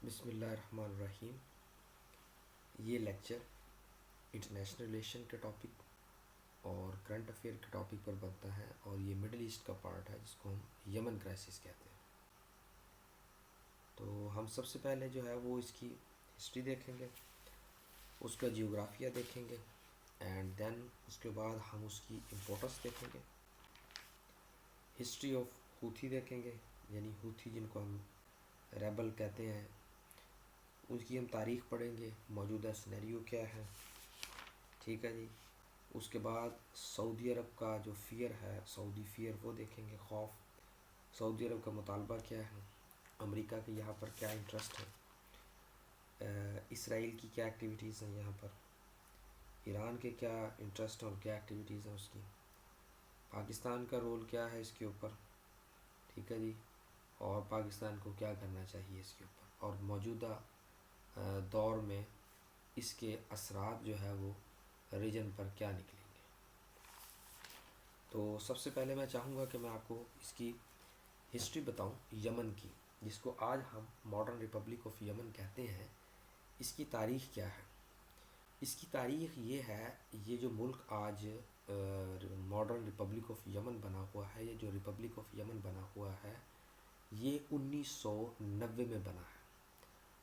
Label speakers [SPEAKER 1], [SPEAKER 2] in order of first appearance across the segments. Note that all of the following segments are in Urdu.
[SPEAKER 1] بسم اللہ الرحمن الرحیم۔ یہ لیکچر انٹرنیشنل ریلیشن کے ٹاپک اور کرنٹ افیئر کے ٹاپک پر بنتا ہے، اور یہ مڈل ایسٹ کا پارٹ ہے جس کو ہم یمن کرائسس کہتے ہیں۔ تو ہم سب سے پہلے جو ہے وہ اس کی ہسٹری دیکھیں گے، اس کا جیوگرافیہ دیکھیں گے، اینڈ دین اس کے بعد ہم اس کی امپورٹنس دیکھیں گے۔ ہسٹری آف ہوتھی دیکھیں گے، یعنی ہوتھی جن کو ہم ریبل کہتے ہیں، اس کی ہم تاریخ پڑھیں گے، موجودہ سینیریو کیا ہے، ٹھیک ہے جی۔ اس کے بعد سعودی عرب کا جو فیئر ہے، سعودی فیئر، وہ دیکھیں گے، خوف، سعودی عرب کا مطالبہ کیا ہے، امریکہ کے یہاں پر کیا انٹرسٹ ہے، اسرائیل کی کیا ایکٹیویٹیز ہیں یہاں پر، ایران کے کیا انٹرسٹ اور کیا ایکٹیویٹیز ہیں اس کی، پاکستان کا رول کیا ہے اس کے اوپر، ٹھیک ہے جی، اور پاکستان کو کیا کرنا چاہیے اس کے اوپر، اور موجودہ دور میں اس کے اثرات جو ہے وہ ریجن پر کیا نکلیں گے۔ تو سب سے پہلے میں چاہوں گا کہ میں آپ کو اس کی ہسٹری بتاؤں یمن کی، جس کو آج ہم ماڈرن ریپبلک آف یمن کہتے ہیں۔ اس کی تاریخ کیا ہے؟ اس کی تاریخ یہ ہے، یہ جو ملک آج ماڈرن ریپبلک آف یمن بنا ہوا ہے، یہ جو ریپبلک آف یمن بنا ہوا ہے، یہ 1990 میں بنا ہے۔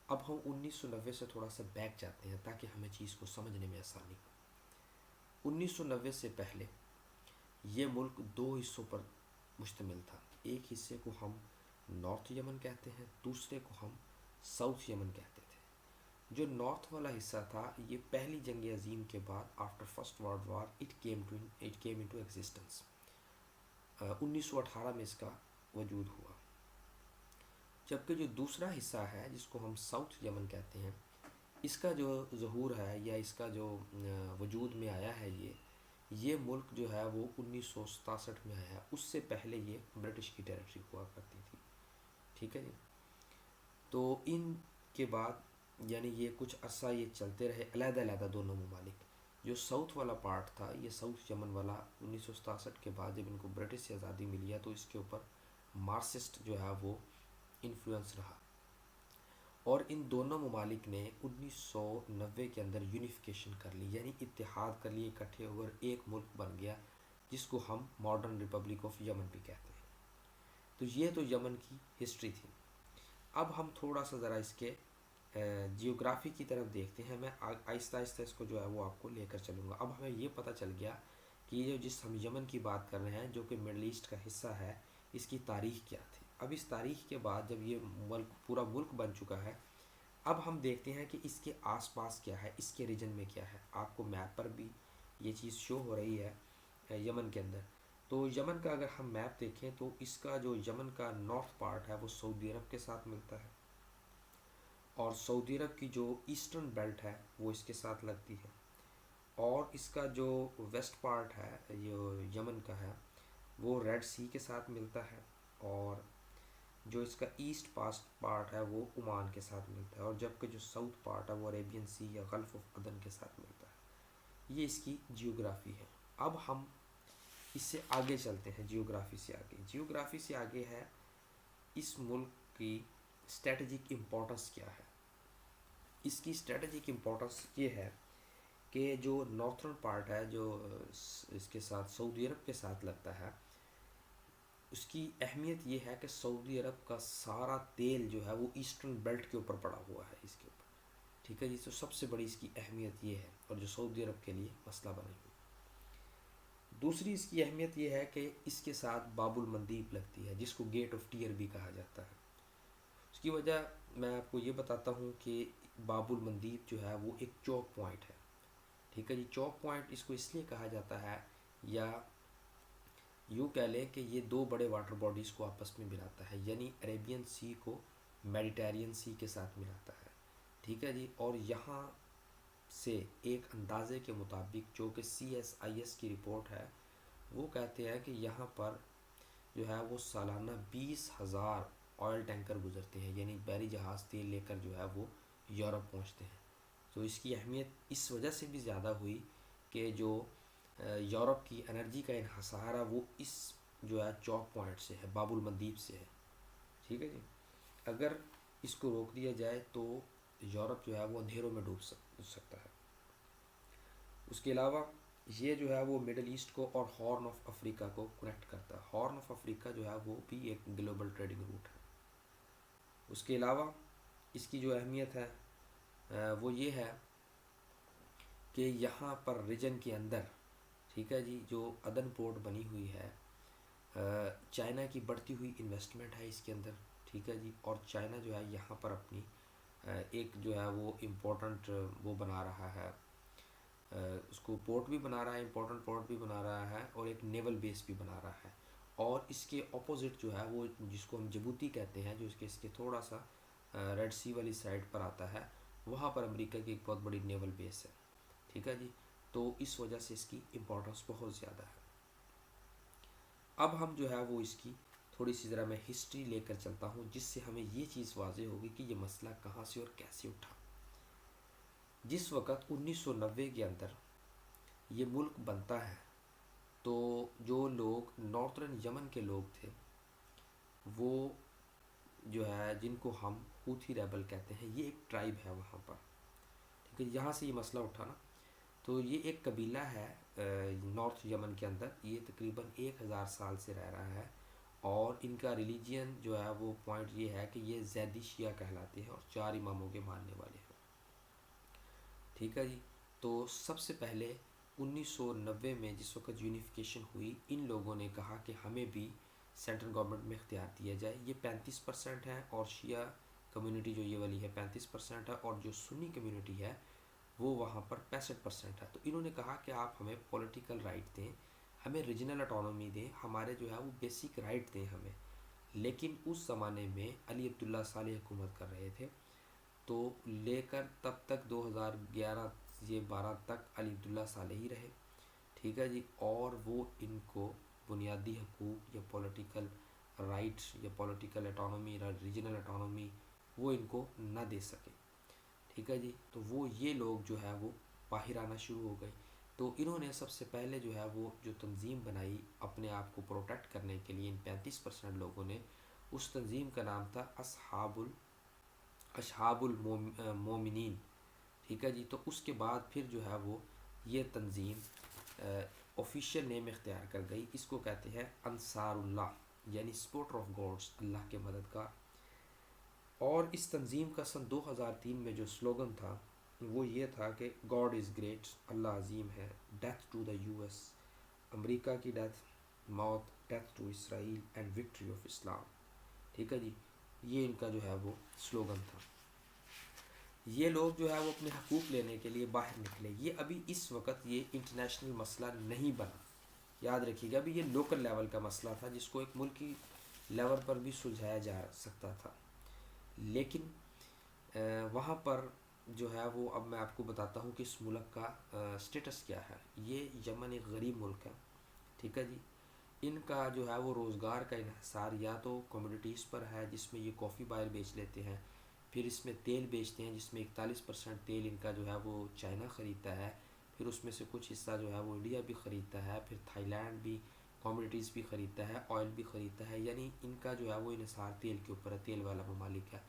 [SPEAKER 1] اب ہم 1990 سے تھوڑا سا بیک جاتے ہیں تاکہ ہمیں چیز کو سمجھنے میں آسانی ہو۔ 1990 سے پہلے یہ ملک دو حصوں پر مشتمل تھا۔ ایک حصے کو ہم نارتھ یمن کہتے ہیں، دوسرے کو ہم ساؤتھ یمن کہتے تھے۔ جو نارتھ والا حصہ تھا، یہ پہلی جنگ عظیم کے بعد after first world war it came into existence, 1918 میں اس کا وجود ہوا۔ جبکہ جو دوسرا حصہ ہے جس کو ہم ساؤتھ یمن کہتے ہیں، اس کا جو ظہور ہے یا اس کا جو وجود میں آیا ہے، یہ ملک جو ہے وہ 1967 میں آیا ہے۔ اس سے پہلے یہ برٹش کی ٹیریٹری ہوا کرتی تھی، ٹھیک ہے جی۔ تو ان کے بعد یعنی یہ کچھ عرصہ یہ چلتے رہے علیحدہ علیحدہ دونوں ممالک۔ جو ساؤتھ والا پارٹ تھا، یہ ساؤتھ یمن والا، 1967 کے بعد جب ان کو برٹش سے آزادی ملی ہے تو اس کے اوپر مارکسسٹ جو ہے وہ انفلوئنس رہا، اور ان دونوں ممالک نے 1990 کے اندر یونیفیکیشن کر لی، یعنی اتحاد کر لیے، اکٹھے ہو کر ایک ملک بن گیا جس کو ہم ماڈرن ریپبلک آف یمن بھی کہتے ہیں۔ تو یہ تو یمن کی ہسٹری تھی۔ اب ہم تھوڑا سا ذرا اس کے جیوگرافی کی طرف دیکھتے ہیں۔ میں آہستہ آہستہ اس کو جو ہے وہ آپ کو لے کر چلوں گا۔ اب ہمیں یہ پتہ چل گیا کہ یہ جس ہم یمن کی بات کر رہے ہیں، جو کہ مڈل ایسٹ کا حصہ ہے، اس کی تاریخ کیا تھی۔ اب اس تاریخ کے بعد جب یہ ملک پورا ملک بن چکا ہے، اب ہم دیکھتے ہیں کہ اس کے آس پاس کیا ہے، اس کے ریجن میں کیا ہے۔ آپ کو میپ پر بھی یہ چیز شو ہو رہی ہے یمن کے اندر۔ تو یمن کا اگر ہم میپ دیکھیں تو اس کا جو یمن کا نارتھ پارٹ ہے وہ سعودی عرب کے ساتھ ملتا ہے، اور سعودی عرب کی جو ایسٹرن بیلٹ ہے وہ اس کے ساتھ لگتی ہے، اور اس کا جو ویسٹ پارٹ ہے یہ یمن کا ہے وہ ریڈ سی کے ساتھ ملتا ہے، اور جو اس کا ایسٹ پاسٹ پارٹ ہے وہ عمان کے ساتھ ملتا ہے، اور جبکہ جو ساؤتھ پارٹ ہے وہ عریبین سی یا گلف آف عدن کے ساتھ ملتا ہے۔ یہ اس کی جیوگرافی ہے۔ اب ہم اس سے آگے چلتے ہیں، جیوگرافی سے آگے۔ جیوگرافی سے آگے ہے اس ملک کی اسٹریٹجک امپورٹنس کیا ہے۔ اس کی اسٹریٹجک امپورٹنس یہ ہے کہ جو نارتھرن پارٹ ہے، جو اس کے ساتھ سعودی عرب کے ساتھ لگتا ہے، اس کی اہمیت یہ ہے کہ سعودی عرب کا سارا تیل جو ہے وہ ایسٹرن بیلٹ کے اوپر پڑا ہوا ہے، اس کے اوپر، ٹھیک ہے جی۔ تو سب سے بڑی اس کی اہمیت یہ ہے، اور جو سعودی عرب کے لیے مسئلہ بنی ہوئی۔ دوسری اس کی اہمیت یہ ہے کہ اس کے ساتھ باب المندیب لگتی ہے، جس کو گیٹ آف ٹیر بھی کہا جاتا ہے۔ اس کی وجہ میں آپ کو یہ بتاتا ہوں کہ باب المندیب جو ہے وہ ایک چوک پوائنٹ ہے، ٹھیک ہے جی۔ چوک پوائنٹ اس کو اس لیے کہا جاتا ہے، یا یوں کہہ لیں کہ یہ دو بڑے واٹر باڈیز کو آپس میں ملاتا ہے، یعنی عریبین سی کو میڈیٹرینین سی کے ساتھ ملاتا ہے، ٹھیک ہے جی۔ اور یہاں سے ایک اندازے کے مطابق، جو کہ CSIS کی رپورٹ ہے، وہ کہتے ہیں کہ یہاں پر جو ہے وہ سالانہ 20,000 آئل ٹینکر گزرتے ہیں، یعنی بحری جہاز تیل لے کر جو ہے وہ یورپ پہنچتے ہیں۔ تو اس کی اہمیت اس وجہ سے بھی زیادہ ہوئی کہ جو یورپ کی انرجی کا انحصار ہے وہ اس جو ہے چوک پوائنٹ سے ہے، باب المندیب سے ہے، ٹھیک ہے جی۔ اگر اس کو روک دیا جائے تو یورپ جو ہے وہ اندھیروں میں ڈوب سکتا ہے۔ اس کے علاوہ یہ جو ہے وہ مڈل ایسٹ کو اور ہارن آف افریقہ کو کنیکٹ کرتا ہے۔ ہارن آف افریقہ جو ہے وہ بھی ایک گلوبل ٹریڈنگ روٹ ہے۔ اس کے علاوہ اس کی جو اہمیت ہے وہ یہ ہے کہ یہاں پر ریجن کے اندر، ٹھیک ہے جی، جو عدن پورٹ بنی ہوئی ہے، چائنا کی بڑھتی ہوئی انویسٹمنٹ ہے اس کے اندر، ٹھیک ہے جی، اور چائنا جو ہے یہاں پر اپنی ایک جو ہے وہ امپورٹنٹ وہ بنا رہا ہے، اس کو پورٹ بھی بنا رہا ہے، امپورٹنٹ پورٹ بھی بنا رہا ہے، اور ایک نیول بیس بھی بنا رہا ہے۔ اور اس کے اپوزٹ جو ہے وہ جس کو ہم جبوتی کہتے ہیں، جو اس کے تھوڑا سا ریڈ سی والی سائڈ پر آتا ہے، وہاں پر امریکہ کی ایک بہت بڑی نیول بیس ہے، ٹھیک ہے جی۔ تو اس وجہ سے اس کی امپورٹنس بہت زیادہ ہے۔ اب ہم جو ہے وہ اس کی تھوڑی سی ذرا میں ہسٹری لے کر چلتا ہوں، جس سے ہمیں یہ چیز واضح ہوگی کہ یہ مسئلہ کہاں سے اور کیسے اٹھا۔ جس وقت 1990 کے اندر یہ ملک بنتا ہے، تو جو لوگ نارتھرن یمن کے لوگ تھے، وہ جو ہے جن کو ہم ہوتھی ریبل کہتے ہیں، یہ ایک ٹرائب ہے وہاں پر، ٹھیک ہے، یہاں سے یہ مسئلہ اٹھا نا۔ تو یہ ایک قبیلہ ہے نارتھ یمن کے اندر، یہ تقریباً 1000 سال سے رہ رہا ہے، اور ان کا ریلیجین جو ہے وہ پوائنٹ یہ ہے کہ یہ زیدی شیعہ کہلاتے ہیں اور 4 اماموں کے ماننے والے ہیں، ٹھیک ہے جی۔ تو سب سے پہلے 1990 میں جس وقت یونیفیکیشن ہوئی، ان لوگوں نے کہا کہ ہمیں بھی سینٹرل گورنمنٹ میں اختیار دیا جائے۔ یہ 35% ہے، اور شیعہ کمیونٹی جو یہ والی ہے 35% ہے، اور جو سنی کمیونٹی ہے وہ وہاں پر 65% ہے۔ تو انہوں نے کہا کہ آپ ہمیں پولیٹیکل رائٹ دیں، ہمیں ریجنل اٹانومی دیں، ہمارے جو ہے وہ بیسک رائٹ دیں ہمیں۔ لیکن اس زمانے میں علی عبداللہ صالح حکومت کر رہے تھے، تو لے کر تب تک 2011 یہ 12 تک علی عبداللہ صالح ہی رہے، ٹھیک ہے جی، اور وہ ان کو بنیادی حقوق یا پولیٹیکل رائٹ یا پولیٹیکل اٹانومی، ریجنل اٹانومی وہ ان کو نہ دے سکے، ٹھیک ہے جی۔ تو وہ یہ لوگ جو ہے وہ باہر آنا شروع ہو گئے۔ تو انہوں نے سب سے پہلے جو ہے وہ جو تنظیم بنائی اپنے آپ کو پروٹیکٹ کرنے کے لیے، ان 35% لوگوں نے، اس تنظیم کا نام تھا اصحاب المومنین، ٹھیک ہے جی۔ تو اس کے بعد پھر جو ہے وہ یہ تنظیم آفیشیل نیم اختیار کر گئی، اس کو کہتے ہیں انصار اللہ، یعنی سپورٹر آف گاڈس، اللہ کے مددگار۔ اور اس تنظیم کا سن 2003 میں جو سلوگن تھا وہ یہ تھا کہ گاڈ از گریٹ، اللہ عظیم ہے، death to the U S, امریکہ کی ڈیتھ، موت، death to Israel and victory of Islam, ٹھیک ہے جی۔ یہ ان کا جو ہے وہ سلوگن تھا۔ یہ لوگ جو ہے وہ اپنے حقوق لینے کے لیے باہر نکلے۔ یہ ابھی اس وقت یہ انٹرنیشنل مسئلہ نہیں بنا، یاد رکھیے گا، ابھی یہ لوکل لیول کا مسئلہ تھا جس کو ایک ملکی لیول پر بھی سلجھایا جا سکتا تھا۔ لیکن وہاں پر جو ہے وہ، اب میں آپ کو بتاتا ہوں کہ اس ملک کا سٹیٹس کیا ہے۔ یہ یمن ایک غریب ملک ہے، ٹھیک ہے جی۔ ان کا جو ہے وہ روزگار کا انحصار یا تو کمیونٹیز پر ہے، جس میں یہ کافی باہر بیچ لیتے ہیں، پھر اس میں تیل بیچتے ہیں جس میں 41% تیل ان کا جو ہے وہ چائنا خریدتا ہے، پھر اس میں سے کچھ حصہ جو ہے وہ انڈیا بھی خریدتا ہے، پھر تھائی لینڈ بھی کمیونٹیز بھی خریدتا ہے، آئل بھی خریدتا ہے، یعنی ان کا جو ہے وہ انحصار تیل کے اوپر ہے، تیل والا ممالک ہے۔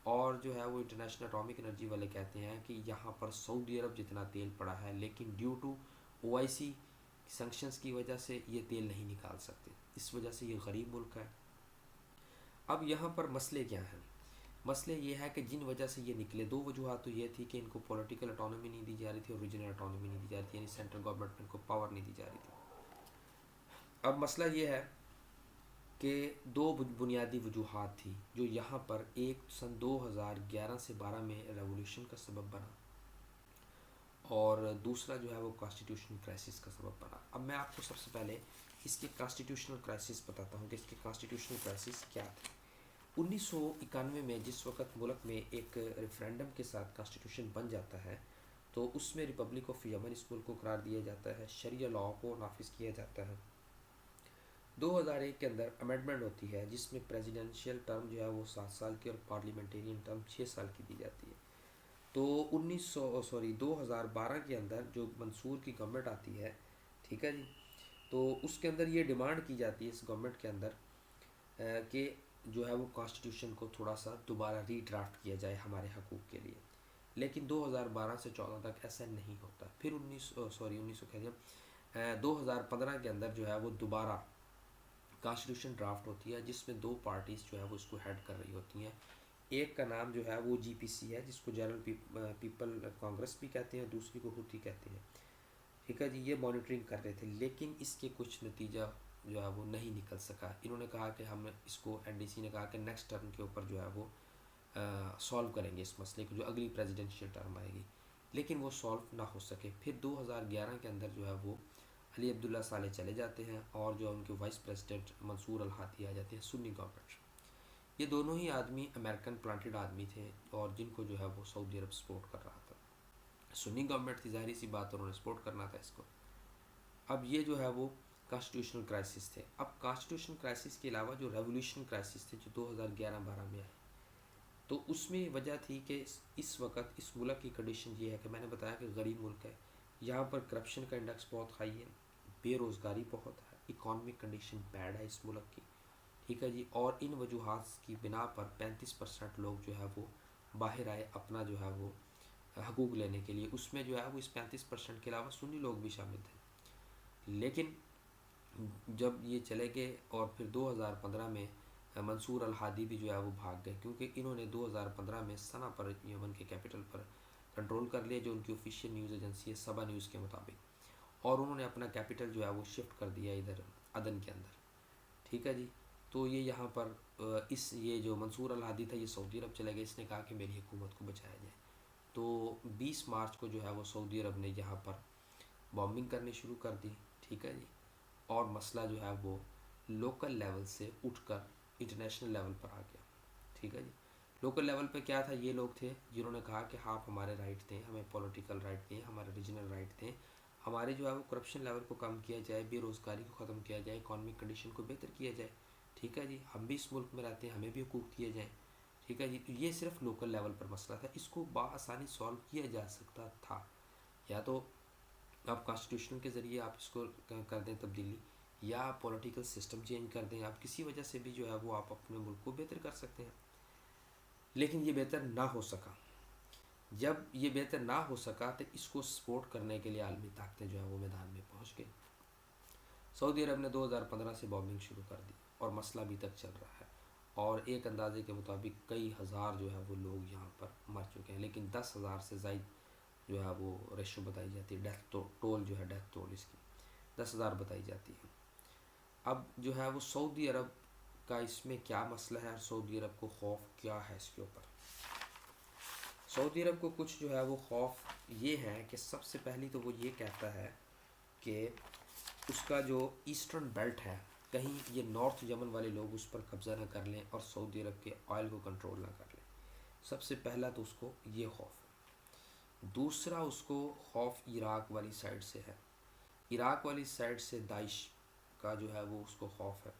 [SPEAKER 1] اور جو ہے وہ انٹرنیشنل اٹامک انرجی والے کہتے ہیں کہ یہاں پر سعودی عرب جتنا تیل پڑا ہے، لیکن ڈیو ٹو OIC سینکشنز کی وجہ سے یہ تیل نہیں نکال سکتے، اس وجہ سے یہ غریب ملک ہے۔ اب یہاں پر مسئلے کیا ہیں؟ مسئلے یہ ہے کہ جن وجہ سے یہ نکلے، دو وجوہات تو یہ تھی کہ ان کو پولیٹیکل اٹانومی نہیں دی جا رہی تھی اور ریجنل اٹانومی نہیں دی جا رہی تھی، یعنی سینٹرل گورنمنٹ میں ان کو پاور نہیں دی جا رہی تھی۔ اب مسئلہ یہ ہے کہ دو بنیادی وجوہات تھی جو یہاں پر، ایک سن 2011 سے 12 میں ریولوشن کا سبب بنا، اور دوسرا جو ہے وہ کانسٹیٹیوشنل کرائسس کا سبب بنا۔ اب میں آپ کو سب سے پہلے اس کے کانسٹیٹیوشنل کرائسس بتاتا ہوں کہ اس کے کانسٹیٹیوشنل کرائسس کیا تھے۔ 1991 میں جس وقت ملک میں ایک ریفرینڈم کے ساتھ کانسٹیٹیوشن بن جاتا ہے، تو اس میں ریپبلک آف یمن اس ملک کو قرار دیا جاتا ہے، شریعہ لاء کو نافذ کیا جاتا ہے۔ 2001 کے اندر امینڈمنٹ ہوتی ہے جس میں پریزیڈنشیل ٹرم جو ہے وہ 7 سال کی اور پارلیمنٹیرین ٹرم 6 سال کی دی جاتی ہے۔ تو 2012 کے اندر جو منصور کی گورنمنٹ آتی ہے، ٹھیک ہے جی، تو اس کے اندر یہ ڈیمانڈ کی جاتی ہے اس گورنمنٹ کے اندر کہ جو ہے وہ کانسٹیٹیوشن کو تھوڑا سا دوبارہ ری ڈرافٹ کیا جائے ہمارے حقوق کے لیے، لیکن 2012 سے 14 تک ایسا نہیں ہوتا۔ پھر 2015 کے اندر جو ہے وہ دوبارہ کانسٹیٹیوشن ڈرافٹ ہوتی ہے، جس میں دو پارٹیز جو ہے وہ اس کو ہیڈ کر رہی ہوتی ہیں۔ ایک کا نام جو ہے وہ جی پی سی ہے، جس کو جنرل پیپل کانگریس بھی کہتے ہیں، دوسری کو ہوتی کہتے ہیں، ٹھیک ہے جی۔ یہ مانیٹرنگ کر رہے تھے، لیکن اس کے کچھ نتیجہ جو ہے وہ نہیں نکل سکا۔ انہوں نے کہا کہ ہم اس کو، این ڈی سی نے کہا کہ نیکسٹ ٹرم کے اوپر جو ہے وہ سولو کریں گے اس مسئلے کو، جو اگلی پریزیڈنشیل ٹرم آئے گی، لیکن وہ سولو نہ ہو سکے۔ پھر 2011 کے اندر جو ہے وہ علی عبداللہ صالح چلے جاتے ہیں، اور جو ان کے وائس پریزیڈنٹ منصور الہادی آ جاتے ہیں سنی گورنمنٹ۔ یہ دونوں ہی آدمی امریکن پلانٹڈ آدمی تھے، اور جن کو جو ہے وہ سعودی عرب سپورٹ کر رہا تھا۔ سنی گورنمنٹ تھی، ظاہری سی بات، انہوں نے سپورٹ کرنا تھا اس کو۔ اب یہ جو ہے وہ کانسٹیٹیوشنل کرائسس تھے۔ اب کانسٹیٹیوشنل کرائسس کے علاوہ جو ریولیوشن کرائسس تھے، جو 2011-12 میں آئے، تو اس میں وجہ تھی کہ اس وقت اس ملک کی کنڈیشن یہ ہے کہ میں نے بتایا کہ غریب ملک ہے، یہاں پر کرپشن کا انڈیکس بہت ہائی ہے، بے روزگاری بہت ہے، اکانومک کنڈیشن بیڈ ہے اس ملک کی، ٹھیک ہے جی۔ اور ان وجوہات کی بنا پر 35% لوگ جو ہے وہ باہر آئے اپنا جو ہے وہ حقوق لینے کے لیے۔ اس میں جو ہے وہ اس 35% کے علاوہ سنی لوگ بھی شامل تھے، لیکن جب یہ چلے گئے، اور پھر 2015 میں منصور الہادی بھی جو ہے وہ بھاگ گئے، کیونکہ انہوں نے 2015 میں سنا پر، یمن کے کیپٹل پر کنٹرول کر لیا، جو ان کی آفیشیل نیوز ایجنسی ہے سبا نیوز کے مطابق، اور انہوں نے اپنا کیپٹل جو ہے وہ شفٹ کر دیا ادھر عدن کے اندر، ٹھیک ہے جی۔ تو یہ یہاں پر یہ جو منصور الہادی تھا، یہ سعودی عرب چلے گئے، اس نے کہا کہ میری حکومت کو بچایا جائے۔ تو 20 مارچ کو جو ہے وہ سعودی عرب نے یہاں پر بامبنگ کرنی شروع کر دی، ٹھیک ہے جی، اور مسئلہ جو ہے وہ لوکل لیول سے اٹھ کر انٹرنیشنل لیول پر آ گیا، ٹھیک ہے جی۔ لوکل لیول پہ کیا تھا، یہ لوگ تھے جنہوں نے کہا کہ آپ ہمارے رائٹ دیں، ہمیں پولیٹیکل رائٹ دیں، ہمارے ریجنل رائٹ دیں، ہمارے جو ہے وہ کرپشن لیول کو کم کیا جائے، بے روزگاری کو ختم کیا جائے، اکانومک کنڈیشن کو بہتر کیا جائے، ٹھیک ہے جی۔ ہم بھی اس ملک میں رہتے ہیں، ہمیں بھی حقوق دیے جائیں، ٹھیک ہے جی۔ تو یہ صرف لوکل لیول پر مسئلہ تھا، اس کو بآسانی سالو کیا جا سکتا تھا، یا تو آپ کانسٹیٹیوشن کے ذریعے آپ اس کو کر دیں تبدیلی، یا پولیٹیکل سسٹم چینج کر دیں، آپ کسی وجہ سے بھی جو ہے وہ آپ اپنے ملک کو بہتر کر سکتے ہیں، لیکن یہ بہتر نہ ہو سکا۔ جب یہ بہتر نہ ہو سکا تو اس کو سپورٹ کرنے کے لیے عالمی طاقتیں جو ہے وہ میدان میں پہنچ گئی۔ سعودی عرب نے 2015 سے بامبنگ شروع کر دی، اور مسئلہ ابھی تک چل رہا ہے، اور ایک اندازے کے مطابق کئی ہزار جو ہے وہ لوگ یہاں پر مر چکے ہیں، لیکن 10,000 سے زائد جو ہے وہ ریشو بتائی جاتی ہے، ڈیتھ ٹول جو ہے، ڈیتھ ٹول اس کی 10,000 بتائی جاتی ہے۔ اب جو ہے وہ سعودی عرب کا اس میں کیا مسئلہ ہے، اور سعودی عرب کو خوف کیا ہے اس کے اوپر؟ سعودی عرب کو کچھ جو ہے وہ خوف یہ ہے کہ سب سے پہلی تو وہ یہ کہتا ہے کہ اس کا جو ایسٹرن بیلٹ ہے، کہیں یہ نارتھ یمن والے لوگ اس پر قبضہ نہ کر لیں اور سعودی عرب کے آئل کو کنٹرول نہ کر لیں۔ سب سے پہلا تو اس کو یہ خوف ہے۔ دوسرا اس کو خوف عراق والی سائڈ سے ہے، عراق والی سائڈ سے داعش کا جو ہے وہ اس کو خوف ہے۔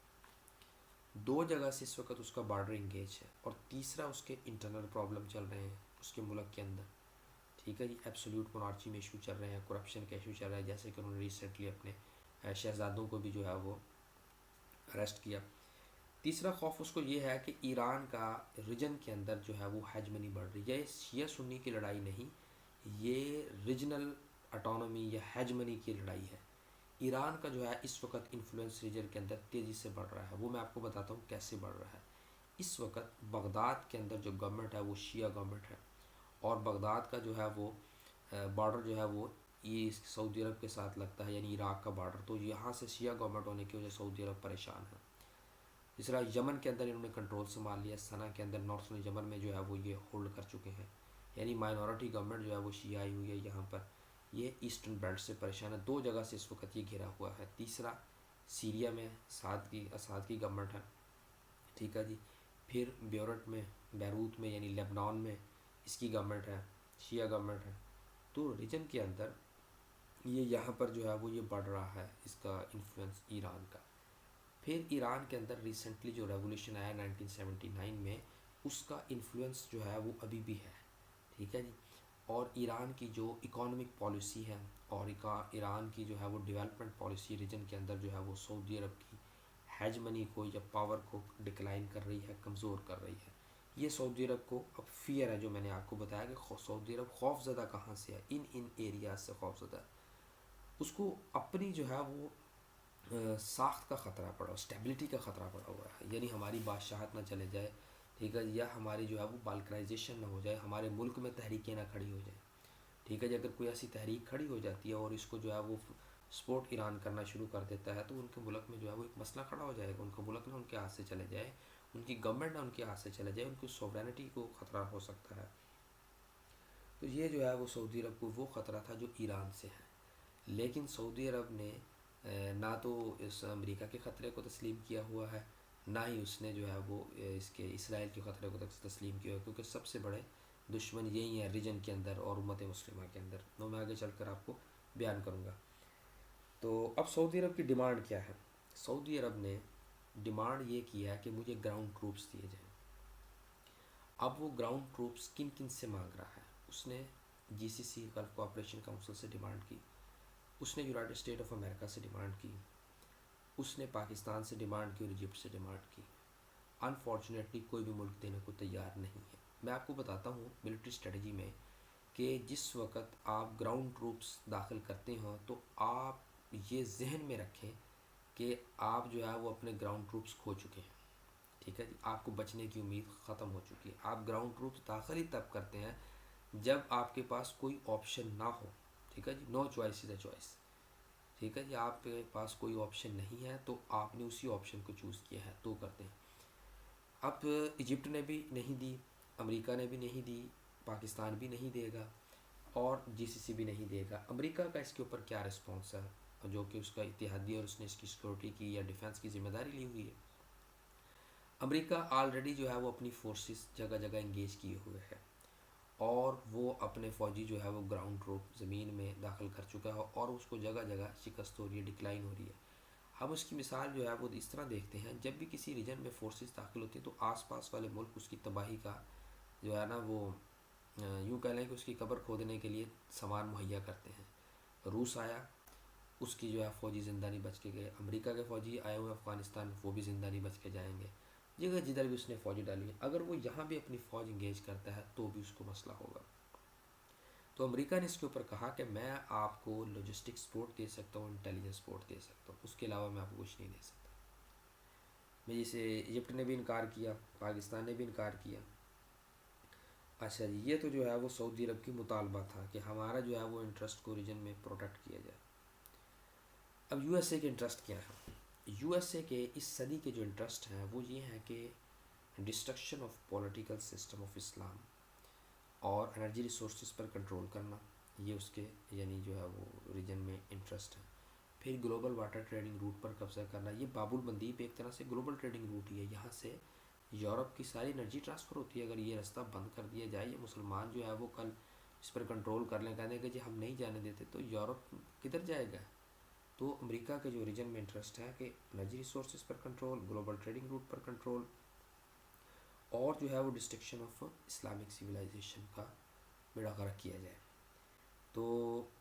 [SPEAKER 1] دو جگہ سے اس وقت اس کا بارڈر انگیج ہے، اور تیسرا اس کے انٹرنل پرابلم چل رہے ہیں اس کے ملک کے اندر، ٹھیک ہے جی۔ ایبسولوٹ مونارچی میں ایشو چل رہے ہیں، کرپشن کے ایشو چل رہے ہیں، جیسے کہ انہوں نے ریسنٹلی اپنے شہزادوں کو بھی جو ہے وہ اریسٹ کیا۔ تیسرا خوف اس کو یہ ہے کہ ایران کا ریجن کے اندر جو ہے وہ ہیجمنی بڑھ رہی ہے۔ یہ شیعہ سنی کی لڑائی نہیں، یہ ریجنل اٹانومی یا ہیجمنی کی لڑائی ہے۔ ایران کا جو ہے اس وقت انفلوئنس ریجن کے اندر تیزی سے بڑھ رہا ہے، وہ میں آپ کو بتاتا ہوں کیسے بڑھ رہا ہے۔ اس وقت بغداد کے اندر جو گورنمنٹ ہے وہ شیعہ گورنمنٹ ہے، اور بغداد کا جو ہے وہ بارڈر جو ہے وہ یہ سعودی عرب کے ساتھ لگتا ہے، یعنی عراق کا بارڈر، تو یہاں سے شیعہ گورنمنٹ ہونے کی وجہ سے سعودی عرب پریشان ہے۔ اس طرح یمن کے اندر انہوں نے کنٹرول سنبھال لیا، سنا کے اندر نارتھرن یمن میں جو ہے وہ یہ ہولڈ کر چکے ہیں، یعنی مائنورٹی گورنمنٹ جو ہے وہ شیعہ آئی ہوئی ہے یہاں پر۔ یہ ایسٹرن بیلٹ سے پریشان ہے، دو جگہ سے اس وقت یہ گھرا ہوا ہے۔ تیسرا سیریا میں اساد کی گورنمنٹ ہے، ٹھیک ہے جی۔ پھر بیروت میں یعنی لبنان میں اس کی گورنمنٹ ہے، شیعہ گورنمنٹ ہے۔ تو ریجن کے اندر یہ یہاں پر جو ہے وہ یہ بڑھ رہا ہے اس کا انفلوئنس ایران کا۔ پھر ایران کے اندر ریسنٹلی جو ریولیوشن آیا 1979 میں، اس کا انفلوئنس جو ہے وہ ابھی بھی ہے، ٹھیک ہے جی۔ اور ایران کی جو اکانومک پالیسی ہے، اور ایران کی جو ہے وہ ڈیولپمنٹ پالیسی ریجن کے اندر جو ہے وہ سعودی عرب کی ہیجمنی کو یا پاور کو ڈکلائن کر رہی ہے، کمزور کر رہی ہے. یہ سعودی عرب کو اب فیئر ہے، جو میں نے آپ کو بتایا کہ سعودی عرب خوف زدہ کہاں سے ہے، ان ایریاز سے خوف زدہ ہے. اس کو اپنی جو ہے وہ ساخت کا خطرہ پڑا، اسٹیبلٹی کا خطرہ پڑا ہوا ہے. یعنی ہماری بادشاہت نہ چلے جائے، ٹھیک ہے، یا ہماری جو ہے وہ بالکنائزیشن نہ ہو جائے، ہمارے ملک میں تحریکیں نہ کھڑی ہو جائیں. ٹھیک ہے جی، اگر کوئی ایسی تحریک کھڑی ہو جاتی ہے اور اس کو جو ہے وہ سپورٹ ایران کرنا شروع کر دیتا ہے، تو ان کے ملک میں جو ہے وہ ایک مسئلہ کھڑا ہو جائے گا. ان کا ملک نہ ان کے ہاتھ سے چلے جائے، ان کی گورنمنٹ نہ ان کے ہاتھ سے چلے جائے، ان کی سوورینٹی کو خطرہ ہو سکتا ہے. تو یہ جو ہے وہ سعودی عرب کو وہ خطرہ تھا جو ایران سے ہے. لیکن سعودی عرب نے نہ تو اس امریکہ کے خطرے کو تسلیم کیا ہوا ہے، نہ ہی اس نے جو ہے وہ اس کے اسرائیل کے خطرے کو تسلیم کیا ہوا ہے، کیونکہ سب سے بڑے دشمن یہی ہیں ریجن کے اندر اور امت مسلمہ کے اندر. وہ میں آگے چل کر آپ کو بیان کروں گا. تو اب سعودی عرب کی ڈیمانڈ کیا ہے؟ سعودی عرب نے ڈیمانڈ یہ کیا ہے کہ مجھے گراؤنڈ ٹروپس دیے جائیں. اب وہ گراؤنڈ ٹروپس کن کن سے مانگ رہا ہے؟ اس نے جی سی سی گلف کوآپریشن کونسل سے ڈیمانڈ کی، اس نے یونائٹڈ اسٹیٹ آف امریکہ سے ڈیمانڈ کی، اس نے پاکستان سے ڈیمانڈ کی اور ایجپٹ سے ڈیمانڈ کی. انفارچونیٹلی کوئی بھی ملک دینے کو تیار نہیں ہے. میں آپ کو بتاتا ہوں ملٹری اسٹریٹجی میں کہ جس وقت آپ گراؤنڈ ٹروپس داخل کرتے ہوں تو آپ یہ ذہن میں رکھیں کہ آپ جو ہے وہ اپنے گراؤنڈ ٹروپس کھو چکے ہیں. ٹھیک ہے جی، آپ کو بچنے کی امید ختم ہو چکی ہے. آپ گراؤنڈ ٹروپس داخل ہی تب کرتے ہیں جب آپ کے پاس کوئی آپشن نہ ہو. ٹھیک ہے جی، no choice is a choice. ٹھیک ہے جی، آپ کے پاس کوئی آپشن نہیں ہے تو آپ نے اسی آپشن کو چوز کیا ہے تو کرتے ہیں. اب ایجپٹ نے بھی نہیں دی، امریکہ نے بھی نہیں دی، پاکستان بھی نہیں دے گا اور جی سی سی بھی نہیں دے گا. امریکہ کا اس کے اوپر کیا رسپانس ہے، جو کہ اس کا اتحادی اور اس نے اس کی سیکورٹی کی یا ڈیفنس کی ذمہ داری لی ہوئی ہے؟ امریکہ آلریڈی جو ہے وہ اپنی فورسز جگہ جگہ انگیج کیے ہوئے ہے اور وہ اپنے فوجی جو ہے وہ گراؤنڈ ٹروپ زمین میں داخل کر چکا ہے اور اس کو جگہ جگہ شکست ہو رہی ہے، ڈکلائن ہو رہی ہے. ہم اس کی مثال جو ہے وہ اس طرح دیکھتے ہیں، جب بھی کسی ریجن میں فورسز داخل ہوتی ہیں تو آس پاس والے ملک اس کی تباہی کا جو ہے نا وہ یوں کہہ لیں کہ اس کی قبر کھودنے کے لیے سامان مہیا کرتے ہیں. روس آیا، اس کی جو ہے فوجی زندہ نہیں بچ کے گئے. امریکہ کے فوجی آئے ہوئے افغانستان میں، وہ بھی زندہ نہیں بچ کے جائیں گے. جگہ جدھر بھی اس نے فوجی ڈالی ہے، اگر وہ یہاں بھی اپنی فوج انگیج کرتا ہے تو بھی اس کو مسئلہ ہوگا. تو امریکہ نے اس کے اوپر کہا کہ میں آپ کو لاجسٹک سپورٹ دے سکتا ہوں، انٹیلیجنس سپورٹ دے سکتا ہوں، اس کے علاوہ میں آپ کو کچھ نہیں دے سکتا. میں جیسے ایجپٹ نے بھی انکار کیا، پاکستان نے بھی انکار کیا. اچھا جی، یہ تو جو ہے وہ سعودی عرب کی مطالبہ تھا کہ ہمارا جو ہے وہ انٹرسٹ کو ریجن میں پروٹیکٹ کیا جائے. اب یو ایس اے کے انٹرسٹ کیا ہے؟ یو ایس اے کے اس صدی کے جو انٹرسٹ ہیں وہ یہ ہیں کہ destruction of political system of Islam اور انرجی ریسورسز پر کنٹرول کرنا، یہ اس کے یعنی جو ہے وہ ریجن میں انٹرسٹ ہے. پھر گلوبل واٹر ٹریڈنگ روٹ پر قبضہ کرنا. یہ باب المندیب ایک طرح سے گلوبل ٹریڈنگ روٹ ہی ہے، یہاں سے یورپ کی ساری انرجی ٹرانسفر ہوتی ہے. اگر یہ راستہ بند کر دیا جائے، یہ مسلمان جو ہے وہ کل اس پر کنٹرول کر لیں، کہتے ہیں کہ جی ہم نہیں جانے دیتے، تو یورپ کدھر جائے گا؟ تو امریکہ کے جو ریجن میں انٹرسٹ ہے کہ انرجی ریسورسز پر کنٹرول، گلوبل ٹریڈنگ روٹ پر کنٹرول اور جو ہے وہ ڈسٹرکشن آف اسلامک سویلائزیشن کا بیڑا غرق کیا جائے. تو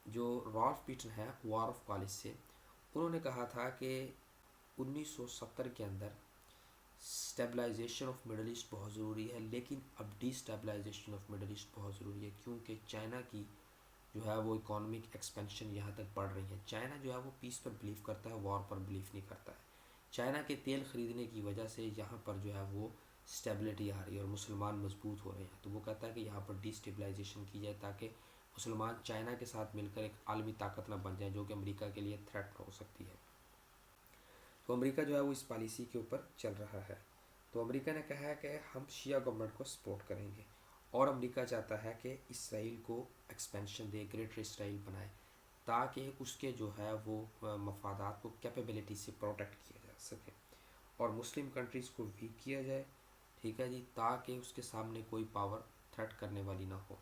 [SPEAKER 1] جو رالف پیٹن ہے وار آف کالج سے، انہوں نے کہا تھا کہ 1970 کے اندر اسٹیبلائزیشن آف مڈل ایسٹ بہت ضروری ہے، لیکن اب destabilisation of Middle East بہت ضروری ہے، کیونکہ چائنا کی جو ہے وہ اکانومک ایکسپینشن یہاں تک بڑھ رہی ہے. چائنا جو ہے وہ پیس پر بلیو کرتا ہے، وار پر بلیو نہیں کرتا ہے. چائنا کے تیل خریدنے کی وجہ سے یہاں پر جو ہے وہ اسٹیبلٹی آ رہی ہے اور مسلمان مضبوط ہو رہے ہیں. تو وہ کہتا ہے کہ یہاں پر ڈی اسٹیبلائزیشن کی جائے تاکہ مسلمان چائنا کے ساتھ مل کر ایک عالمی طاقت نہ بن جائے جو کہ امریکہ کے لیے تھریٹ ہو سکتی ہے. تو امریکہ جو ہے وہ اس پالیسی کے اوپر چل رہا ہے. تو امریکہ نے کہا ہے کہ ہم شیعہ گورنمنٹ کو سپورٹ کریں گے اور امریکہ چاہتا ہے کہ اسرائیل کو ایکسپینشن دے، گریٹر اسرائیل بنائے تاکہ اس کے جو ہے وہ مفادات کو کیپیبلٹی سے پروٹیکٹ کیا جا سکے اور مسلم کنٹریز کو ویک کیا جائے. ٹھیک ہے جی، تاکہ اس کے سامنے کوئی پاور تھریٹ کرنے والی نہ ہو.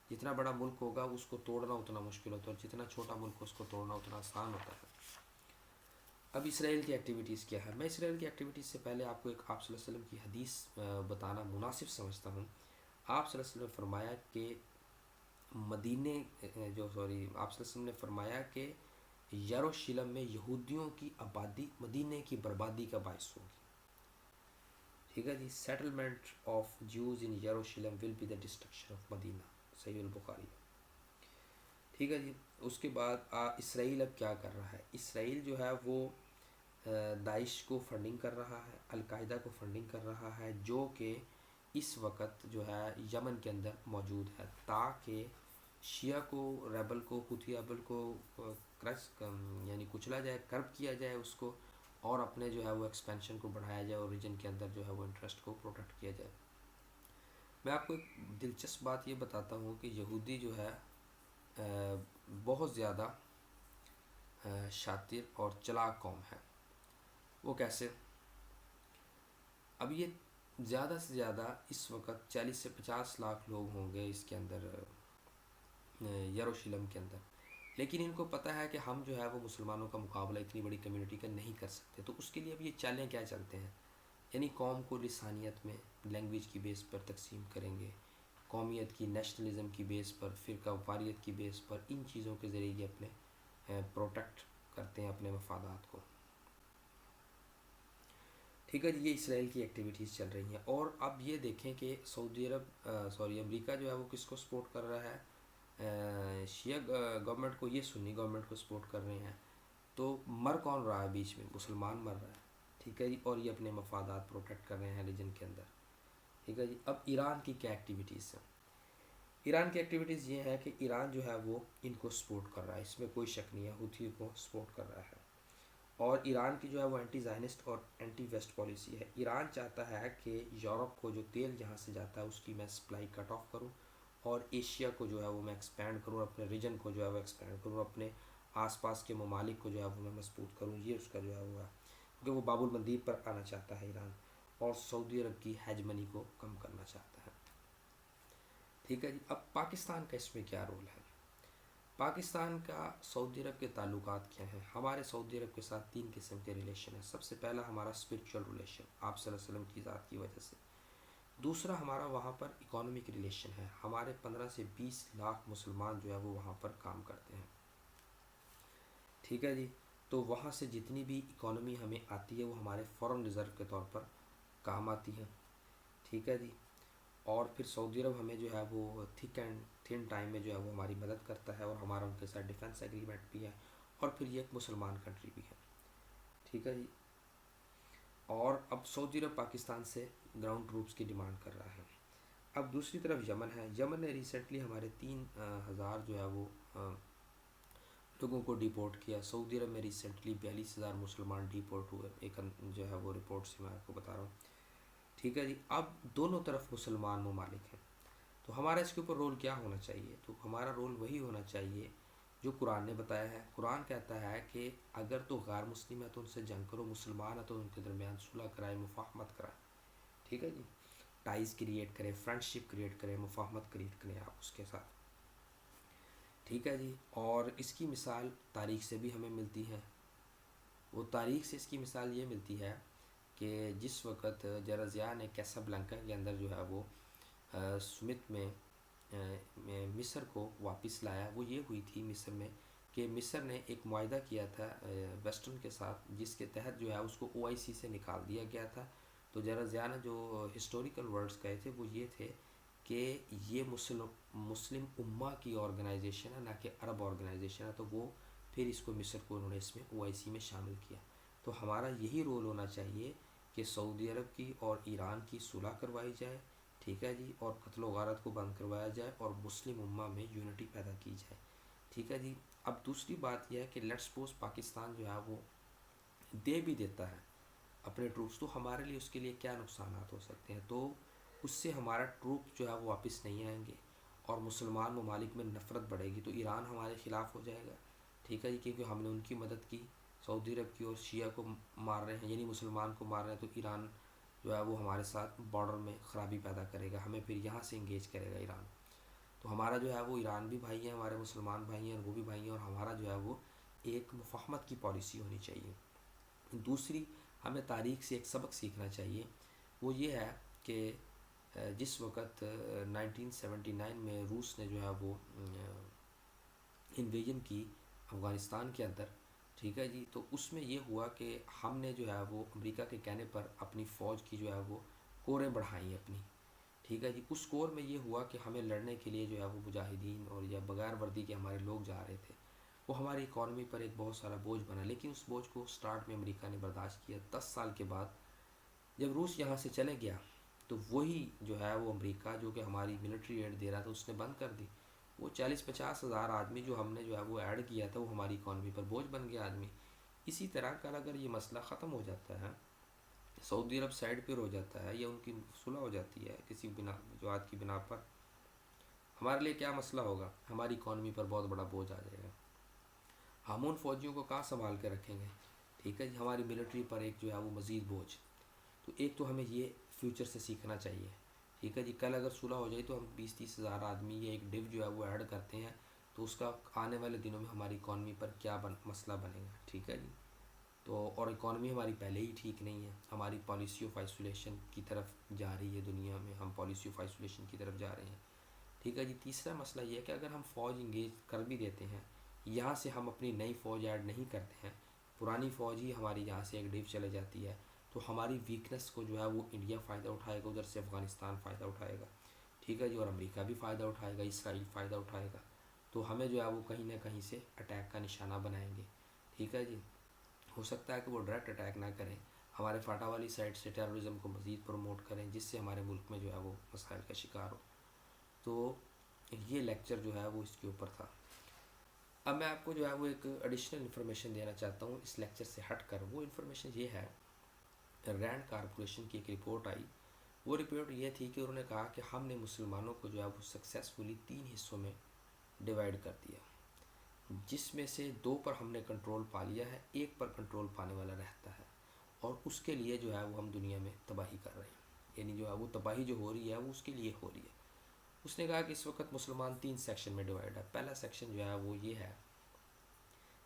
[SPEAKER 1] جتنا بڑا ملک ہوگا اس کو توڑنا اتنا مشکل ہوتا ہے اور جتنا چھوٹا ملک ہو اس کو توڑنا اتنا آسان ہوتا ہے. اب اسرائیل کی ایکٹیویٹیز کیا ہے؟ میں اسرائیل کی ایکٹیویٹیز سے پہلے آپ کو ایک آپ صلی اللہ علیہ وسلم کی حدیث بتانا مناسب سمجھتا ہوں. آپ صلی اللہ علیہ وسلم نے فرمایا کہ آپ صلی اللہ علیہ وسلم نے فرمایا کہ یروشلم میں یہودیوں کی آبادی مدینے کی بربادی کا باعث ہوگی. ٹھیک ہے جی. Settlement of Jews in Jerusalem will be the destruction of Medina. صحیح البخاری. ٹھیک ہے جی. اس کے بعد اسرائیل اب کیا کر رہا ہے. اسرائیل جو ہے وہ داعش کو فنڈنگ کر رہا ہے, القاعدہ کو فنڈنگ کر رہا ہے, جو کہ اس وقت جو ہے یمن کے اندر موجود ہے, تاکہ شیعہ کو, ریبل کو, حوثی ریبل کو یعنی کچلا جائے, کرب کیا جائے اس کو, اور اپنے جو ہے وہ ایکسپینشن کو بڑھایا جائے, اور ریجن کے اندر جو ہے وہ انٹرسٹ کو پروٹیکٹ کیا جائے. میں آپ کو ایک دلچسپ بات یہ بتاتا ہوں کہ یہودی جو ہے بہت زیادہ شاطر اور چلاک قوم ہے. وہ کیسے؟ اب یہ زیادہ سے زیادہ اس وقت 40 سے 50 لاکھ لوگ ہوں گے اس کے اندر, یروشلم کے اندر, لیکن ان کو پتہ ہے کہ ہم جو ہے وہ مسلمانوں کا مقابلہ اتنی بڑی کمیونٹی کا نہیں کر سکتے. تو اس کے لیے اب یہ چالیں کیا چلتے ہیں, یعنی قوم کو لسانیت میں, لینگویج کی بیس پر تقسیم کریں گے, قومیت کی, نیشنلزم کی بیس پر, فرقہ واریت کی بیس پر, ان چیزوں کے ذریعے یہ اپنے پروٹیکٹ کرتے ہیں اپنے مفادات کو. ٹھیک ہے جی. یہ اسرائیل کی ایکٹیویٹیز چل رہی ہیں. اور اب یہ دیکھیں کہ سعودی عرب امریکہ جو ہے وہ کس کو سپورٹ کر رہا ہے, شیعہ گورنمنٹ کو. یہ سنی گورنمنٹ کو سپورٹ کر رہے ہیں. تو مر کون رہا ہے بیچ میں؟ مسلمان مر رہا ہے. ٹھیک ہے جی. اور یہ اپنے مفادات پروٹیکٹ کر رہے ہیں ریجن کے اندر. ٹھیک ہے جی. اب ایران کی کیا ایکٹیویٹیز ہیں؟ ایران کی ایکٹیویٹیز یہ ہے کہ ایران جو ہے وہ ان کو سپورٹ کر رہا ہے, اس میں کوئی شک نہیں ہے, حوثی کو سپورٹ کر رہا ہے. اور ایران کی جو ہے وہ اینٹی زائنسٹ اور اینٹی ویسٹ پالیسی ہے. ایران چاہتا ہے کہ یورپ کو جو تیل یہاں سے جاتا ہے اس کی میں سپلائی کٹ آف کروں, اور ایشیا کو جو ہے وہ میں ایکسپینڈ کروں, اپنے ریجن کو جو ہے وہ ایکسپینڈ کروں, اپنے آس پاس کے ممالک کو جو ہے وہ میں مضبوط کروں. یہ اس کا جو ہے وہ ہے, کیونکہ وہ باب المندیب پر آنا چاہتا ہے ایران, اور سعودی عرب کی ہیجمنی کو کم کرنا چاہتا ہے. ٹھیک ہے جی. اب پاکستان کا اس میں کیا رول ہے؟ پاکستان کا سعودی عرب کے تعلقات کیا ہیں؟ ہمارے سعودی عرب کے ساتھ 3 قسم کے ریلیشن ہیں. سب سے پہلا ہمارا اسپرچول ریلیشن, آپ صلی اللہ علیہ وسلم کی ذات کی وجہ سے. دوسرا ہمارا وہاں پر اکانومک ریلیشن ہے. ہمارے 15 سے 20 لاکھ مسلمان جو ہے وہ وہاں پر کام کرتے ہیں. ٹھیک ہے جی. تو وہاں سے جتنی بھی اکانومی ہمیں آتی ہے وہ ہمارے فورن ریزرو کے طور پر کام آتی ہے. ٹھیک ہے جی. اور پھر سعودی عرب ہمیں جو ہے وہ تھک اینڈ تھن ٹائم میں جو ہے وہ ہماری مدد کرتا ہے, اور ہمارا ان کے ساتھ ڈیفنس ایگریمنٹ بھی ہے, اور پھر یہ ایک مسلمان کنٹری بھی ہے. ٹھیک ہے جی. اور اب سعودی عرب پاکستان سے گراؤنڈ ٹروپس کی ڈیمانڈ کر رہا ہے. اب دوسری طرف یمن ہے. یمن نے ریسنٹلی ہمارے 3000 جو ہے وہ لوگوں کو ڈیپورٹ کیا. سعودی عرب میں ریسنٹلی 42,000 مسلمان ڈیپورٹ ہوئے, ایک جو ہے وہ رپورٹ سے میں آپ کو بتا رہا ہوں. ٹھیک ہے جی. اب دونوں طرف مسلمان ممالک ہیں, تو ہمارا اس کے اوپر رول کیا ہونا چاہیے؟ تو ہمارا رول وہی ہونا چاہیے جو قرآن نے بتایا ہے. قرآن کہتا ہے کہ اگر تو غیر مسلم ہے تو ان سے جنگ کرو, مسلمان ہے تو ان کے درمیان صلح کرائے, مفاہمت کرائے. ٹھیک ہے جی. ٹائز کریٹ کریں, فرینڈ شپ کریٹ کریں, مفاہمت کریٹ کریں آپ اس کے ساتھ. ٹھیک ہے جی. اور اس کی مثال تاریخ سے بھی ہمیں ملتی ہے. وہ تاریخ سے اس کی مثال یہ ملتی ہے کہ جس وقت جرزیا نے کیسابلانکا کے اندر جو ہے وہ سمت میں مصر کو واپس لایا, وہ یہ ہوئی تھی مصر میں کہ مصر نے ایک معاہدہ کیا تھا ویسٹرن کے ساتھ, جس کے تحت جو ہے اس کو OIC سے نکال دیا گیا تھا. تو جرزیا نے جو ہسٹوریکل ورڈز کہے تھے وہ یہ تھے کہ یہ مسلم امہ کی آرگنائزیشن ہے, نہ کہ عرب آرگنائزیشن ہے. تو وہ پھر اس کو مصر کو انہوں نے اس میں OIC میں شامل کیا. تو ہمارا یہی رول ہونا چاہیے کہ سعودی عرب کی اور ایران کی صلح کروائی جائے. ٹھیک ہے جی. اور قتل و غارت کو بند کروایا جائے, اور مسلم امہ میں یونٹی پیدا کی جائے. ٹھیک ہے جی. اب دوسری بات یہ ہے کہ لیٹس سپوز پاکستان جو ہے وہ دے بھی دیتا ہے اپنے ٹروپس, تو ہمارے لیے اس کے لیے کیا نقصانات ہو سکتے ہیں؟ تو اس سے ہمارا ٹروپ جو ہے وہ واپس نہیں آئیں گے, اور مسلمان ممالک میں نفرت بڑھے گی, تو ایران ہمارے خلاف ہو جائے گا. ٹھیک ہے جی. کیونکہ ہم نے ان کی مدد کی, سعودی عرب کی, اور شیعہ کو مار رہے ہیں, یعنی مسلمان کو مار رہے ہیں, تو ایران جو ہے وہ ہمارے ساتھ بارڈر میں خرابی پیدا کرے گا, ہمیں پھر یہاں سے انگیج کرے گا ایران. تو ہمارا جو ہے وہ ایران بھی بھائی ہیں, ہمارے مسلمان بھائی ہیں, اور وہ بھی بھائی ہیں, اور ہمارا جو ہے وہ ایک مفاہمت کی پالیسی ہونی چاہیے. دوسری, ہمیں تاریخ سے ایک سبق سیکھنا چاہیے. وہ یہ ہے کہ جس وقت 1979 میں روس نے جو ہے وہ انویژن کی افغانستان کے اندر, ٹھیک ہے جی. تو اس میں یہ ہوا کہ ہم نے جو ہے وہ امریکہ کے کہنے پر اپنی فوج کی جو ہے وہ کوریں بڑھائیں اپنی. ٹھیک ہے جی. اس کور میں یہ ہوا کہ ہمیں لڑنے کے لیے جو ہے وہ مجاہدین اور یا بغیر وردی کے ہمارے لوگ جا رہے تھے. وہ ہماری اکانومی پر ایک بہت سارا بوجھ بنا، لیکن اس بوجھ کو سٹارٹ میں امریکہ نے برداشت کیا. 10 سال کے بعد جب روس یہاں سے چلے گیا تو وہی جو ہے وہ امریکہ جو کہ ہماری ملٹری ایڈ دے رہا تھا اس نے بند کر دی. وہ 40-50 ہزار آدمی جو ہم نے جو ہے وہ ایڈ کیا تھا وہ ہماری اکانومی پر بوجھ بن گیا آدمی. اسی طرح کل اگر یہ مسئلہ ختم ہو جاتا ہے، سعودی عرب سائڈ پر ہو جاتا ہے یا ان کی صلح ہو جاتی ہے کسی بنا وجوہات کی بنا پر، ہمارے لیے کیا مسئلہ ہوگا؟ ہماری اکانومی پر بہت بڑا بوجھ آ جائے گا. ہم ان فوجیوں کو کہاں سنبھال کے رکھیں گے؟ ٹھیک ہے جی. ہماری ملٹری پر ایک جو ہے وہ مزید بوجھ. تو ایک تو ہمیں یہ فیوچر سے سیکھنا چاہیے. ٹھیک ہے جی. کل اگر صلح ہو جائے تو ہم 20-30 ہزار آدمی یا ایک ڈیو جو ہے وہ ایڈ کرتے ہیں تو اس کا آنے والے دنوں میں ہماری اکانومی پر کیا مسئلہ بنے گا. ٹھیک ہے جی. تو اور اکانومی ہماری پہلے ہی ٹھیک نہیں ہے، ہماری پالیسی آف آئسولیشن کی طرف جا رہی ہے دنیا میں، ہم پالیسی آف آئسولیشن کی طرف جا رہے ہیں. ٹھیک ہے جی. تیسرا مسئلہ یہ ہے کہ اگر ہم فوج انگیج کر بھی دیتے ہیں، یہاں سے ہم اپنی نئی فوج ایڈ نہیں کرتے ہیں، پرانی فوج ہی ہماری یہاں سے ایک ڈیو چلے جاتی ہے، تو ہماری ویکنس کو جو ہے وہ انڈیا فائدہ اٹھائے گا، ادھر سے افغانستان فائدہ اٹھائے گا. ٹھیک ہے جی. اور امریکہ بھی فائدہ اٹھائے گا، اسرائیل فائدہ اٹھائے گا. تو ہمیں جو ہے وہ کہیں نہ کہیں سے اٹیک کا نشانہ بنائیں گے. ٹھیک ہے جی. ہو سکتا ہے کہ وہ ڈائریکٹ اٹیک نہ کریں، ہمارے فاٹا والی سائڈ سے ٹیررزم کو مزید پروموٹ کریں جس سے ہمارے ملک میں جو ہے وہ مسائل کا شکار ہو. تو یہ لیکچر جو ہے وہ اس کے اوپر تھا. اب میں آپ کو جو ہے وہ ایک ایڈیشنل انفارمیشن دینا چاہتا ہوں اس لیکچر سے ہٹ کر. وہ انفارمیشن یہ ہے، رینڈ کارپوریشن کی ایک رپورٹ آئی. وہ رپورٹ یہ تھی کہ انہوں نے کہا کہ ہم نے مسلمانوں کو جو ہے وہ سکسیسفلی 3 حصوں میں ڈیوائیڈ کر دیا، جس میں سے 2 پر ہم نے کنٹرول پا لیا ہے، 1 پر کنٹرول پانے والا رہتا ہے، اور اس کے لیے جو ہے وہ ہم دنیا میں تباہی کر رہے ہیں. یعنی جو ہے وہ تباہی جو ہو رہی ہے وہ اس کے لیے ہو رہی ہے. اس نے کہا کہ اس وقت مسلمان 3 سیکشن میں ڈیوائیڈ ہے. پہلا سیکشن جو ہے وہ یہ ہے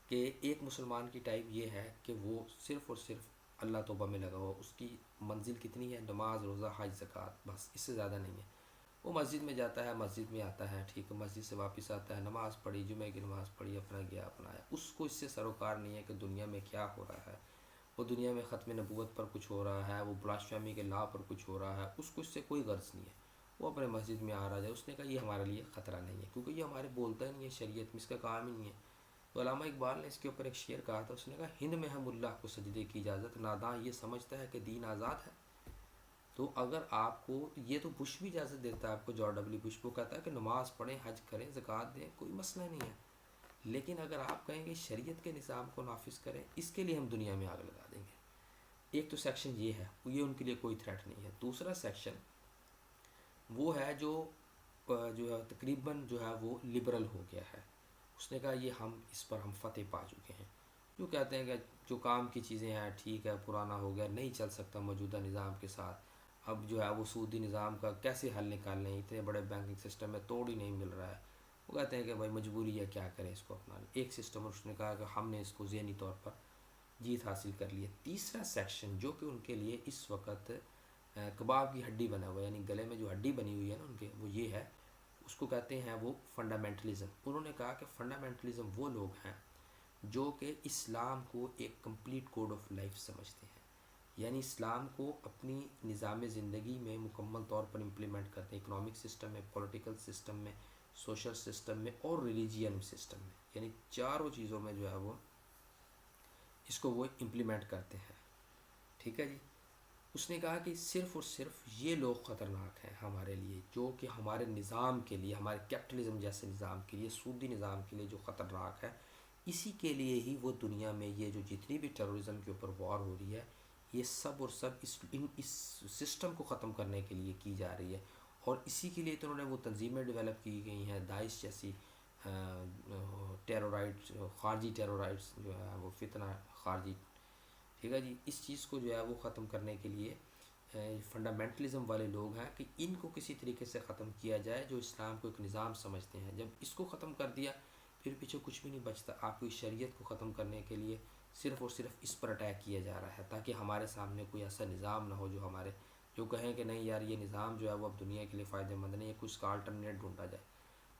[SPEAKER 1] کہ ایک مسلمان کی ٹائپ یہ ہے کہ وہ صرف اور صرف اللہ توبہ میں لگا ہوا. اس کی منزل کتنی ہے؟ نماز، روزہ، حج، زکوٰۃ، بس اس سے زیادہ نہیں ہے. وہ مسجد میں جاتا ہے، مسجد میں آتا ہے، ٹھیک ہے، مسجد سے واپس آتا ہے، نماز پڑھی، جمعہ کی نماز پڑھی، اپنا گیا اپنا آیا. اس کو اس سے سروکار نہیں ہے کہ دنیا میں کیا ہو رہا ہے. وہ دنیا میں ختم نبوت پر کچھ ہو رہا ہے، وہ بلاشفیمی کے لا پر کچھ ہو رہا ہے، اس کو اس سے کوئی غرض نہیں ہے. وہ اپنے مسجد میں آ رہا ہے. اس نے کہا یہ ہمارے لیے خطرہ نہیں ہے کیونکہ یہ ہمارے بولتا ہی نہیں ہے، شریعت میں اس کا کام ہی نہیں ہے. تو علامہ اقبال نے اس کے اوپر ایک شعر کہا تھا. اس نے کہا ہند میں ہم اللہ کو سجدے کی اجازت، ناداں یہ سمجھتا ہے کہ دین آزاد ہے. تو اگر آپ کو یہ تو بش بھی اجازت دیتا ہے آپ کو، جارج ڈبلیو بش کو کہتا ہے کہ نماز پڑھیں، حج کریں، زکوٰۃ دیں، کوئی مسئلہ نہیں ہے. لیکن اگر آپ کہیں گے شریعت کے نظام کو نافذ کریں، اس کے لیے ہم دنیا میں آگ لگا دیں گے. ایک تو سیکشن یہ ہے، یہ ان کے لیے کوئی تھریٹ نہیں ہے. دوسرا سیکشن وہ ہے جو ہے تقریباً جو ہے وہ لبرل ہو گیا ہے. اس نے کہا یہ اس پر ہم فتح پا چکے ہیں. جو کہتے ہیں کہ جو کام کی چیزیں ہیں ٹھیک ہے، پرانا ہو گیا، نہیں چل سکتا موجودہ نظام کے ساتھ. اب جو ہے وہ سودی نظام کا کیسے حل نکال لیں، اتنے بڑے بینکنگ سسٹم میں توڑ ہی نہیں مل رہا ہے. وہ کہتے ہیں کہ بھائی مجبوری ہے، کیا کریں اس کو اپنا لیں. ایک سسٹم، اور اس نے کہا کہ ہم نے اس کو ذہنی طور پر جیت حاصل کر لی ہے. تیسرا سیکشن جو کہ ان کے لیے اس وقت کباب کی ہڈی بنا ہوا ہے، یعنی گلے میں جو ہڈی بنی ہوئی ہے نا ان کے، وہ یہ ہے، اس کو کہتے ہیں وہ فنڈامنٹلزم. انہوں نے کہا کہ فنڈامنٹلزم وہ لوگ ہیں جو کہ اسلام کو ایک کمپلیٹ کوڈ آف لائف سمجھتے ہیں، یعنی اسلام کو اپنی نظام زندگی میں مکمل طور پر امپلیمنٹ کرتے ہیں، اکنامک سسٹم میں، پولیٹیکل سسٹم میں، سوشل سسٹم میں اور ریلیجین سسٹم میں، یعنی چاروں چیزوں میں جو ہے وہ اس کو وہ امپلیمنٹ کرتے ہیں. ٹھیک ہے جی. اس نے کہا کہ صرف اور صرف یہ لوگ خطرناک ہیں ہمارے لیے، جو کہ ہمارے نظام کے لیے، ہمارے کیپٹلزم جیسے نظام کے لیے، سودی نظام کے لیے جو خطرناک ہے. اسی کے لیے ہی وہ دنیا میں یہ جو جتنی بھی ٹیررزم کے اوپر وار ہو رہی ہے، یہ سب اور سب اس سسٹم کو ختم کرنے کے لیے کی جا رہی ہے. اور اسی کے لیے تو انہوں نے وہ تنظیمیں ڈیولپ کی گئی ہیں، داعش جیسی ٹیرورائٹس، خارجی ٹیرورائٹس جو ہے وہ فتنہ خارجی. ٹھیک ہے جی. اس چیز کو جو ہے وہ ختم کرنے کے لیے فنڈامنٹلزم والے لوگ ہیں کہ ان کو کسی طریقے سے ختم کیا جائے، جو اسلام کو ایک نظام سمجھتے ہیں. جب اس کو ختم کر دیا پھر پیچھے کچھ بھی نہیں بچتا. آپ کی شریعت کو ختم کرنے کے لیے صرف اور صرف اس پر اٹیک کیا جا رہا ہے تاکہ ہمارے سامنے کوئی ایسا نظام نہ ہو جو کہیں کہ نہیں یار یہ نظام جو ہے وہ اب دنیا کے لیے فائدہ مند نہیں ہے، کچھ کا الٹرنیٹ ڈھونڈا جائے.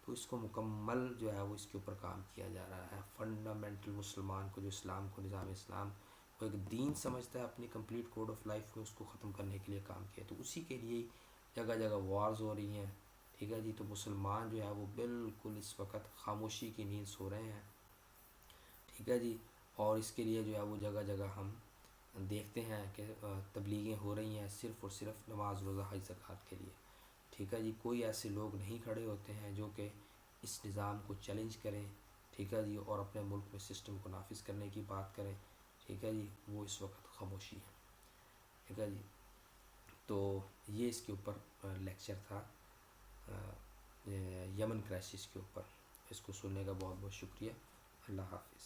[SPEAKER 1] تو اس کو مکمل جو ہے وہ اس کے اوپر کام کیا جا رہا ہے. فنڈامنٹل مسلمان کو جو اسلام کو نظام اسلام کو ایک دین سمجھتا ہے اپنی کمپلیٹ کوڈ آف لائف میں، اس کو ختم کرنے کے لیے کام کیا. تو اسی کے لیے جگہ جگہ وارز ہو رہی ہیں. ٹھیک ہے جی. تو مسلمان جو ہے وہ بالکل اس وقت خاموشی کی نیند سو رہے ہیں. ٹھیک ہے جی. اور اس کے لیے جو ہے وہ جگہ جگہ ہم دیکھتے ہیں کہ تبلیغیں ہو رہی ہیں صرف اور صرف نماز روزہ حج زکوٰۃ کے لیے. ٹھیک ہے جی. کوئی ایسے لوگ نہیں کھڑے ہوتے ہیں جو کہ اس نظام کو چیلنج کریں. ٹھیک ہے جی. اور اپنے ملک میں سسٹم کو نافذ کرنے کی بات کریں. ٹھیک ہے جی. وہ اس وقت خاموشی ہے. ٹھیک ہے جی. تو یہ اس کے اوپر لیکچر تھا یمن کرائسس کے اوپر. اس کو سننے کا بہت بہت شکریہ. اللہ حافظ.